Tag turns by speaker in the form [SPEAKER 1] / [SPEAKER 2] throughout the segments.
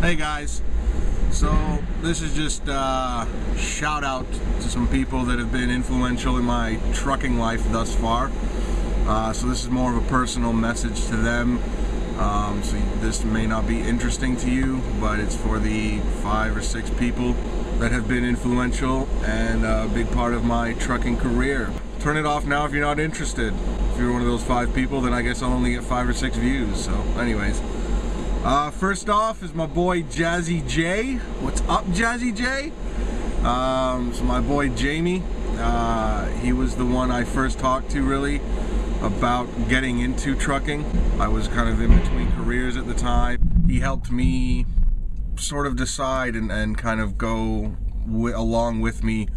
[SPEAKER 1] Hey guys, so this is just a shout out to some people that have been influential in my trucking life thus far. So this is more of a personal message to them. So this may not be interesting to you, but it's for the 5 or 6 people that have been influential and a big part of my trucking career. Turn it off now if you're not interested. If you're one of those 5 people, then I guess I'll only get 5 or 6 views. So anyways. First off is my boy Jazzy J. What's up, Jazzy J? So my boy Jamie, he was the one I first talked to really about getting into trucking. I was kind of in between careers at the time. He helped me sort of decide and kind of go along with me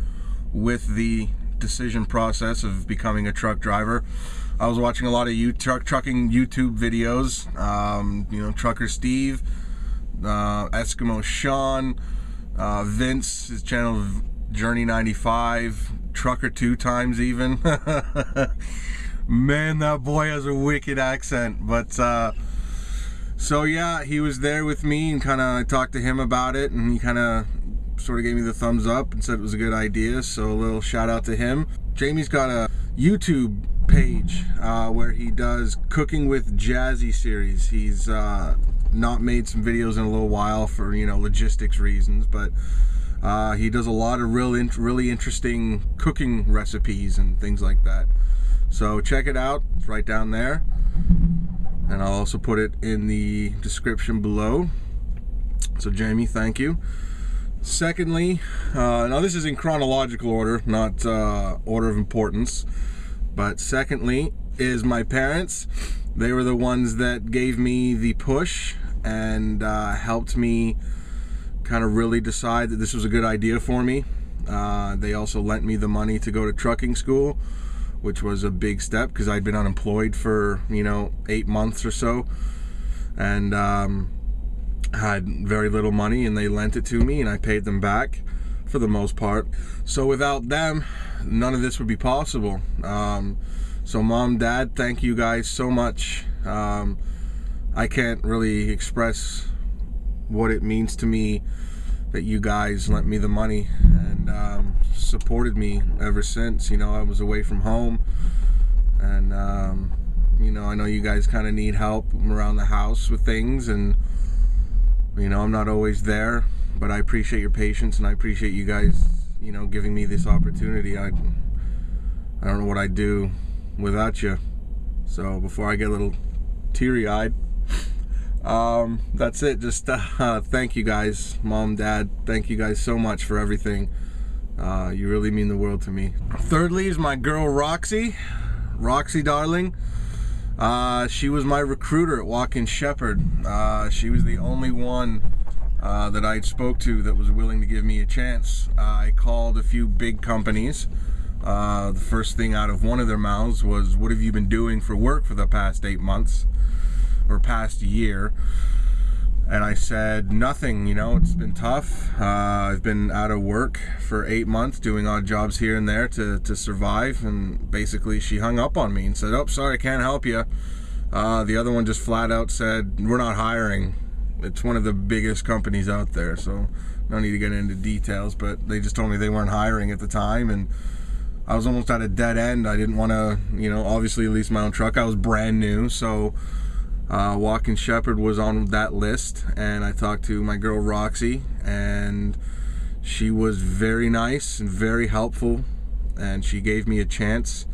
[SPEAKER 1] with the decision process of becoming a truck driver. I was watching a lot of trucking YouTube videos, you know, Trucker Steve, Eskimo Sean, Vince, his channel Journey 95, Trucker 2 times even. Man, that boy has a wicked accent. But so yeah, he was there with me and kind of talked to him about it, and he kind of sort of gave me the thumbs up and said it was a good idea. So a little shout out to him. Jamie's got a YouTube page where he does Cooking with Jazzy series. He's not made some videos in a little while for, you know, logistics reasons, but he does a lot of really interesting cooking recipes and things like that. So check it out, it's right down there, and I'll also put it in the description below. So Jamie, thank you. Secondly, now this is in chronological order, not order of importance, but secondly is my parents. They were the ones that gave me the push and helped me kind of really decide that this was a good idea for me. They also lent me the money to go to trucking school, which was a big step because I'd been unemployed for, you know, 8 months or so, and had very little money, and they lent it to me and I paid them back for the most part. So without them, none of this would be possible. So Mom, Dad, thank you guys so much. I can't really express what it means to me that you guys lent me the money and supported me ever since. You know, I was away from home, and you know, I know you guys kind of need help around the house with things, and you know, I'm not always there, but I appreciate your patience, and I appreciate you guys, you know, giving me this opportunity. I don't know what I'd do without you. So before I get a little teary-eyed, that's it. Just thank you guys, Mom, Dad. Thank you guys so much for everything. You really mean the world to me. Thirdly is my girl Roxy. Roxy, darling. She was my recruiter at Walk-In Shepherd. She was the only one that I'd spoke to that was willing to give me a chance. I called a few big companies. The first thing out of one of their mouths was, "What have you been doing for work for the past 8 months or past year?" And I said, "Nothing, you know, it's been tough. I've been out of work for 8 months doing odd jobs here and there to survive." And basically she hung up on me and said, "Oh, sorry, I can't help you." The other one just flat out said, "We're not hiring." It's one of the biggest companies out there, so no need to get into details, but they just told me they weren't hiring at the time, and I was almost at a dead end. I didn't want to, you know, obviously lease my own truck. I was brand new, so Walk-In Shepherd was on that list, and I talked to my girl Roxy, and she was very nice and very helpful, and she gave me a chance.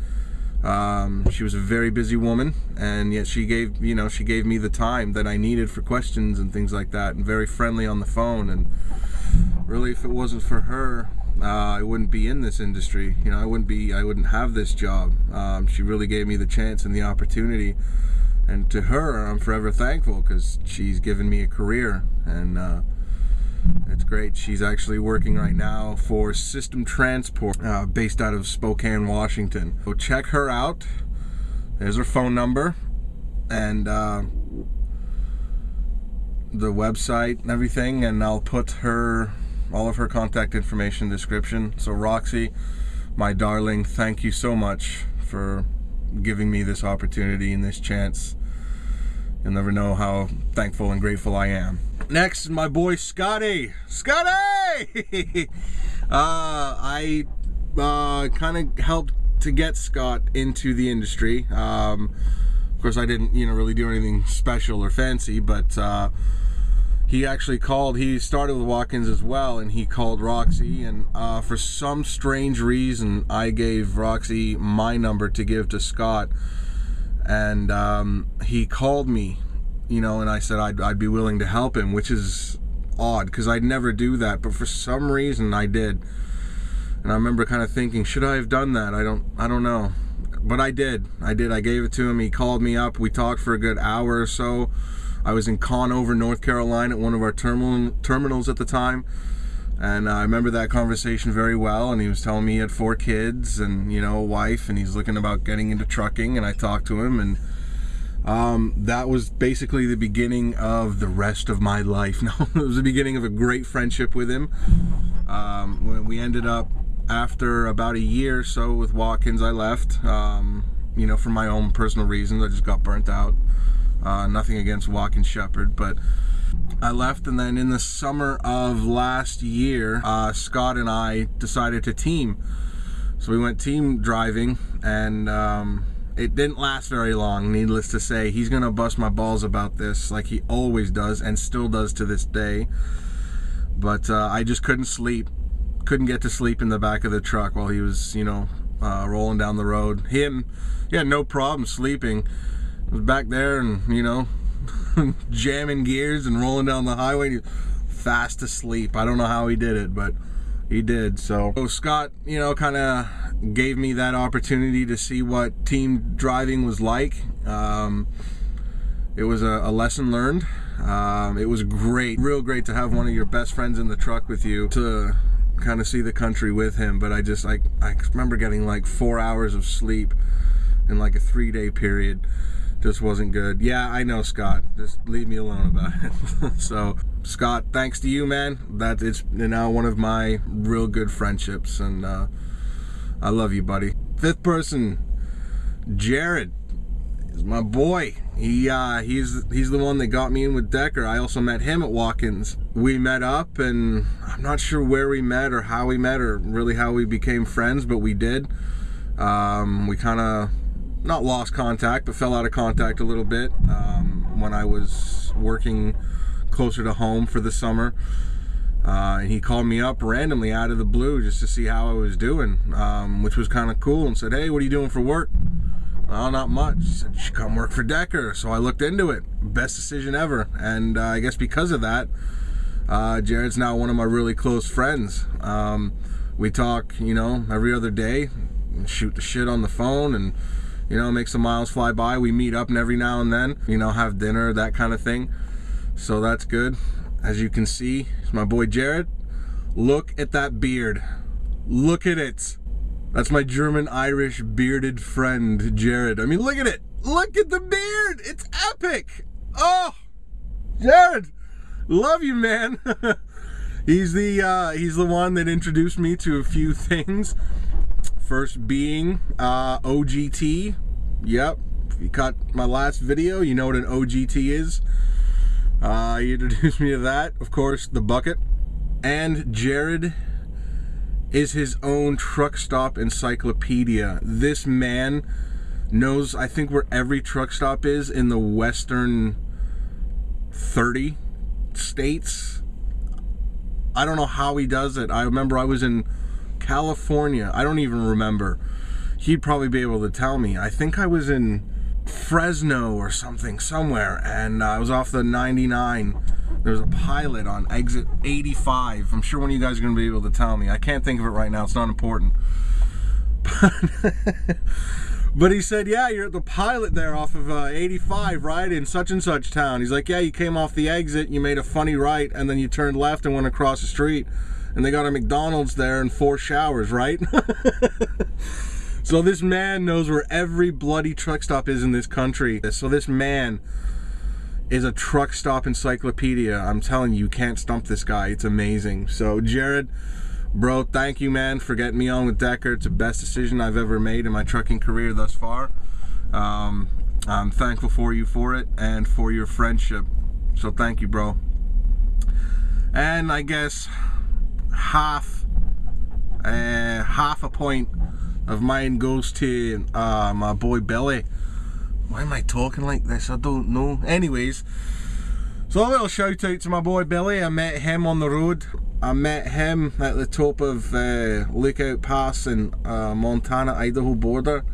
[SPEAKER 1] She was a very busy woman, and yet she gave me the time that I needed for questions and things like that, and very friendly on the phone. And really, if it wasn't for her, I wouldn't be in this industry. You know, I wouldn't have this job. She really gave me the chance and the opportunity, and to her I'm forever thankful, because she's given me a career, and it's great. She's actually working right now for System Transport, based out of Spokane, Washington. So check her out. There's her phone number and the website and everything, and I'll put all of her contact information in the description. So Roxy, my darling, thank you so much for giving me this opportunity and this chance. You'll never know how thankful and grateful I am. Next, my boy Scotty. Scotty! I kind of helped to get Scott into the industry. Of course, I didn't, really do anything special or fancy, but he actually called. He started with walk-ins as well, and he called Roxy, and for some strange reason, I gave Roxy my number to give to Scott, and he called me, and I said I'd be willing to help him, which is odd because I'd never do that, but for some reason I did. And I remember kind of thinking, should I have done that? I don't know, but I did. I gave it to him. He called me up. We talked for a good hour or so. I was in Conover, North Carolina, at one of our terminals at the time, and I remember that conversation very well. And he was telling me he had 4 kids and a wife, and he's looking about getting into trucking. And I talked to him, and that was basically the beginning of the rest of my life. No, it was the beginning of a great friendship with him. When we ended up, after about a year or so with walk-ins, I left, for my own personal reasons. I just got burnt out. Nothing against Walk-in Shepherd, but I left, and then in the summer of last year, Scott and I decided to team. So we went team driving, and it didn't last very long, needless to say. He's gonna bust my balls about this like he always does and still does to this day. But I just couldn't sleep. Couldn't get to sleep in the back of the truck while he was, rolling down the road. He had no problem sleeping. I was back there and, jamming gears and rolling down the highway, fast asleep. I don't know how he did it, but he did. So Scott, kind of gave me that opportunity to see what team driving was like. It was a lesson learned. It was great, real great to have one of your best friends in the truck with you to kind of see the country with him. But I remember getting like 4 hours of sleep in like a 3-day period. Just wasn't good. Yeah, I know, Scott. Just leave me alone about it. So, Scott, thanks to you, man. That it's now one of my real good friendships, and I love you, buddy. 5th person, Jared, is my boy. He's the one that got me in with Decker. I also met him at walk-ins. We met up, and I'm not sure where we met or how we met or really how we became friends, but we did. We kind of not lost contact, but fell out of contact a little bit when I was working closer to home for the summer. And he called me up randomly out of the blue just to see how I was doing, which was kind of cool, and said, "Hey, what are you doing for work?" "Oh, not much." He said, "You should come work for Decker." So I looked into it. Best decision ever. And I guess because of that, Jared's now one of my really close friends. We talk, every other day, and shoot the shit on the phone, and make some miles fly by. We meet up and every now and then, have dinner, that kind of thing. So that's good. As you can see, it's my boy Jared. Look at that beard. Look at it. That's my German-Irish bearded friend, Jared. I mean, look at it. Look at the beard. It's epic. Oh, Jared, love you, man. He's the one that introduced me to a few things. First being OGT. Yep, if you caught my last video, you know what an OGT is. He introduced me to that. Of course, the bucket. And Jared is his own truck stop encyclopedia. This man knows, I think, where every truck stop is in the western 30 states. I don't know how he does it. I remember I was in California. I don't even remember. He'd probably be able to tell me. I think I was in Fresno or something, somewhere, and I was off the 99. There's a pilot on exit 85. I'm sure one of you guys are going to be able to tell me. I can't think of it right now. It's not important. But he said, "Yeah, you're at the pilot there off of 85, right, in such and such town." He's like, "Yeah, you came off the exit, you made a funny right, and then you turned left and went across the street. And they got a McDonald's there and 4 showers, right?" So this man knows where every bloody truck stop is in this country. So this man is a truck stop encyclopedia. I'm telling you, you can't stump this guy. It's amazing. So Jared, bro, thank you, man, for getting me on with Decker. It's the best decision I've ever made in my trucking career thus far. I'm thankful for you for it and for your friendship. So thank you, bro. And I guess half a point of mine goes to my boy Billy. Why am I talking like this? I don't know. Anyways, so a little shout out to my boy Billy. I met him on the road. I met him at the top of Lookout Pass in Montana-Idaho border,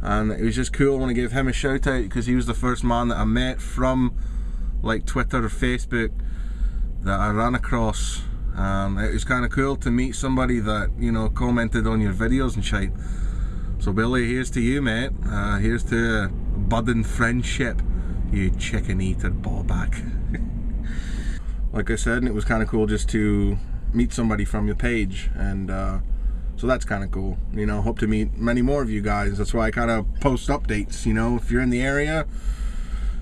[SPEAKER 1] and it was just cool. I want to give him a shout out because he was the first man that I met from like Twitter or Facebook that I ran across. It was kind of cool to meet somebody that, you know, commented on your videos and shit. So Billy, here's to you, mate. Here's to budding friendship, you chicken eater ballback. Like I said, and it was kind of cool just to meet somebody from your page, and so that's kind of cool. You know, hope to meet many more of you guys. That's why I kind of post updates. You know, if you're in the area,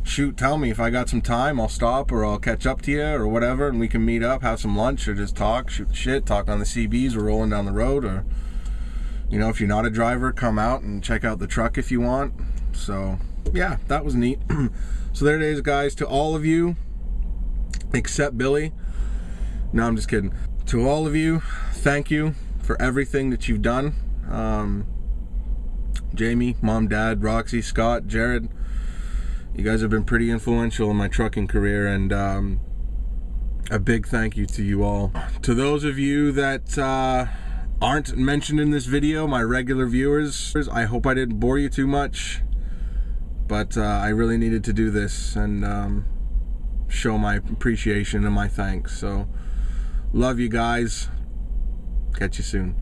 [SPEAKER 1] shoot, tell me. If I got some time, I'll stop, or I'll catch up to you or whatever, and we can meet up, have some lunch, or just talk, shoot the shit, talk on the CBs or rolling down the road, or, you know, if you're not a driver, come out and check out the truck if you want. So yeah, that was neat. So there it is, guys. To all of you except Billy, no, I'm just kidding, to all of you, thank you for everything that you've done. Jamie, Mom, Dad, Roxy, Scott, Jared, you guys have been pretty influential in my trucking career, and a big thank you to you all. To those of you that aren't mentioned in this video, my regular viewers, I hope I didn't bore you too much, but I really needed to do this and show my appreciation and my thanks. So love you guys. Catch you soon.